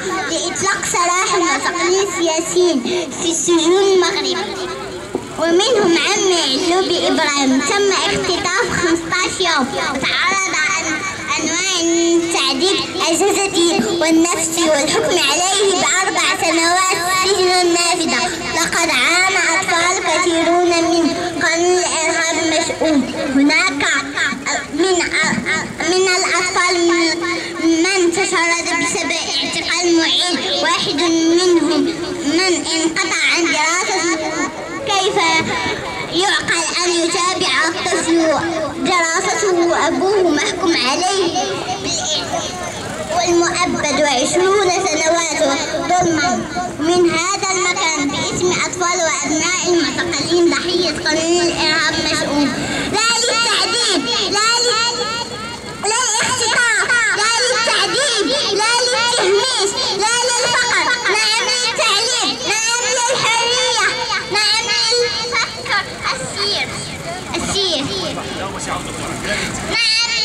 لإطلاق سراح المعتقلين السياسيين في السجون المغرب، ومنهم عمي علوبي إبراهيم تم اختطاف 15 يوم وتعرض أنواع من التعذيب الجسدي والنفسي والحكم عليه ب4 سنوات سجن نافذة. لقد عانى أطفال كثيرون من قانون الإرهاب المشؤوم. هناك من الأطفال من تشرد بسبب اعتقال معين، واحد منهم من انقطع عن دراسته. كيف يعقل أن يتابع الطفل دراسته وأبوه محكوم عليه والمؤبد و20 سنوات ظلما؟ من هذا المكان باسم أطفال وأبناء المعتقلين ضحية قانون الإرهاب المشؤوم، لا للتعذيب، لا للاختطاف، لا للتعذيب، لا للتهميش، لا للفقر، نعم للتعليم، نعم للحرية، نعم للفكر السير، نعم